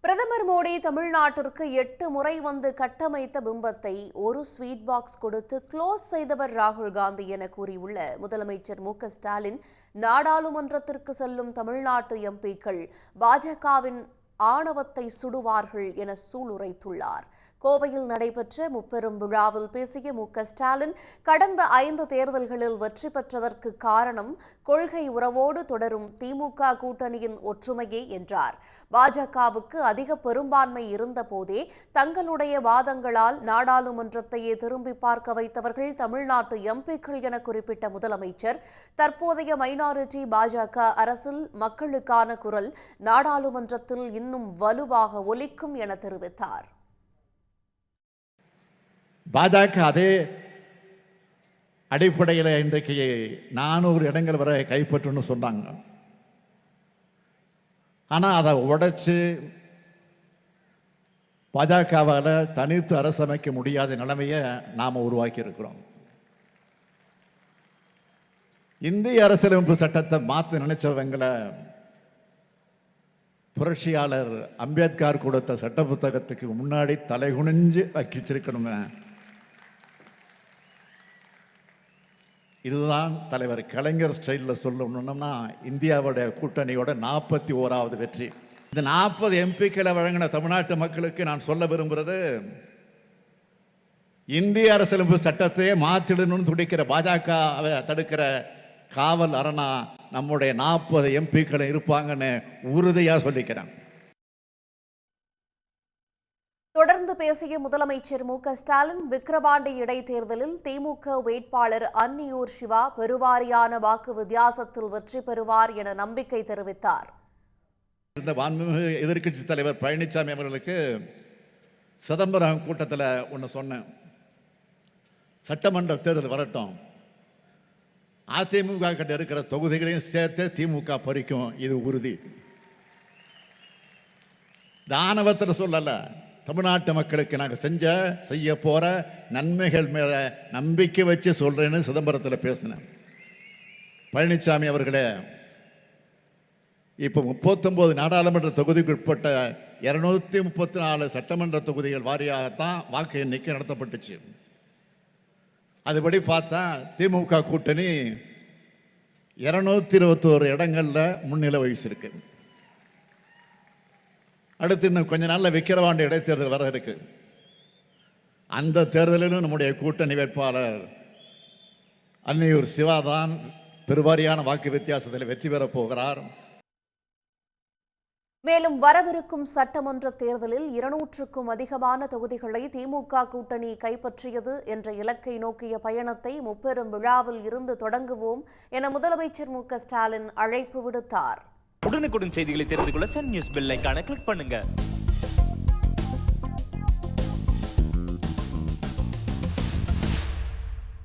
பிரதமர் மோடி தமிழ்நாட்டிற்கு 8 முறை வந்து கட்டமைத்த பிம்பத்தை ஒரு ஸ்வீட் பாக்ஸ் கொடுத்து க்ளோஸ் செய்தவர் ராகுல் காந்தி என கூறியுள்ள முதலமைச்சர் மு.க.ஸ்டாலின், நாடாளுமன்றத்திற்கு செல்லும் தமிழ்நாட்டு எம்பிக்கள் பாஜகவின் ஆணவத்தை சுடுவார்கள் என சூளுரைத்துள்ளார். கோவையில் நடைபெற்ற முப்பெரும் விழாவில் பேசிய மு.க.ஸ்டாலின், கடந்த 5 தேர்தல்களில் வெற்றி பெற்றதற்கு காரணம் கொள்கை உறவோடு தொடரும் திமுக கூட்டணியின் ஒற்றுமையே என்றார். பாஜகவுக்கு அதிக பெரும்பான்மை இருந்தபோதே தங்களுடைய வாதங்களால் நாடாளுமன்றத்தையே திரும்பி பார்க்க வைத்தவர்கள் தமிழ்நாட்டு எம்பிக்கள் என குறிப்பிட்ட முதலமைச்சர், தற்போதைய மைனாரிட்டி பாஜக அரசில் மக்களுக்கான குரல் நாடாளுமன்றத்தில் இன்னும் வலுவாக ஒலிக்கும் என தெரிவித்தார். பாஜக அதே அடிப்படையில் இன்றைக்கு 400 இடங்கள் வரை கைப்பற்றுன்னு சொன்னாங்க. ஆனால் அதை உடைச்சு பாஜகவால் தனித்து அரசமைக்க முடியாத நிலைமையை நாம் உருவாக்கி இருக்கிறோம். இந்திய அரசியலமைப்பு சட்டத்தை மாற்ற நினைச்சவங்களை புரட்சியாளர் அம்பேத்கர் கொடுத்த சட்ட புத்தகத்துக்கு முன்னாடி தலைகுனிஞ்சு வச்சிருக்கணுங்க. இதுதான் தலைவர் கலைஞர் ஸ்டைலில் சொல்லணும்னா இந்தியாவுடைய கூட்டணியோட 41வது வெற்றி. இந்த 40 எம்பிக்களை வழங்கின தமிழ்நாட்டு மக்களுக்கு நான் சொல்ல விரும்புகிறது, இந்திய அரசியலமைப்பு சட்டத்தையே மாற்றிடணும்னு துடிக்கிற பாஜகவை தடுக்கிற காவல் அரணா நம்முடைய 40 எம்பிக்களை இருப்பாங்கன்னு உறுதியா சொல்லிக்கிறேன். தொடர்ந்து பேசிய முதலமைச்சர் மு.க.ஸ்டாலின், விக்கிரவாண்டி இடைத்தேர்தலில் திமுக வேட்பாளர் அன்னியூர் சிவா பெருவாரியான வாக்கு வித்தியாசத்தில் வெற்றி பெறுவார் என நம்பிக்கை தெரிவித்தார். இந்த மாண்புமிகு எதிர்க்கட்சி தலைவர் பழனிசாமி அவர்களுக்கு சிதம்பரம் கூட்டத்தில் ஒன்று சொன்னேன், சட்டமன்ற தேர்தல் வரட்டும், அதிமுக கிட்ட இருக்கிற தொகுதிகளையும் சேர்த்து திமுக பறிக்கும், இது உறுதி. தானவத்தில் சொல்லல, தமிழ்நாட்டு மக்களுக்கு நாங்கள் செய்ய போற நன்மைகள் மேல நம்பிக்கை வச்சு சொல்றேன்னு சிதம்பரத்தில் பேசினேன். பழனிசாமி அவர்களே, இப்போ 39 நாடாளுமன்ற தொகுதிக்கு உட்பட்ட 234 சட்டமன்ற தொகுதிகள் வாரியாகத்தான் வாக்கு எண்ணிக்கை நடத்தப்பட்டுச்சு. அதுபடி பார்த்தா திமுக கூட்டணி 221 இடங்கள்ல முன்னிலை வகிச்சிருக்கு. அடுத்து இன்னும் கொஞ்ச நாளில் விக்கிரவாண்டி இடைத்தேர்தல் வர இருக்கு. அந்த தேர்தலிலும் நம்முடைய கூட்டணி வேட்பாளர் அன்னியூர் சிவா தான் பெருவாரியான வாக்கு வித்தியாசத்தில் வெற்றி பெறப் போகிறார். மேலும் வரவிருக்கும் சட்டமன்ற தேர்தலில் 200க்கும் அதிகமான தொகுதிகளை திமுக கூட்டணி கைப்பற்றியது என்ற இலக்கை நோக்கிய பயணத்தை முப்பெரும் விழாவில் இருந்து தொடங்குவோம் என முதலமைச்சர் மு.க.ஸ்டாலின் அழைப்பு விடுத்தார். உடனுக்குடன் செய்திகளை தெரிந்து கொள்ள சன் நியூஸ் பெல் ஐகானை கிளிக் பண்ணுங்க.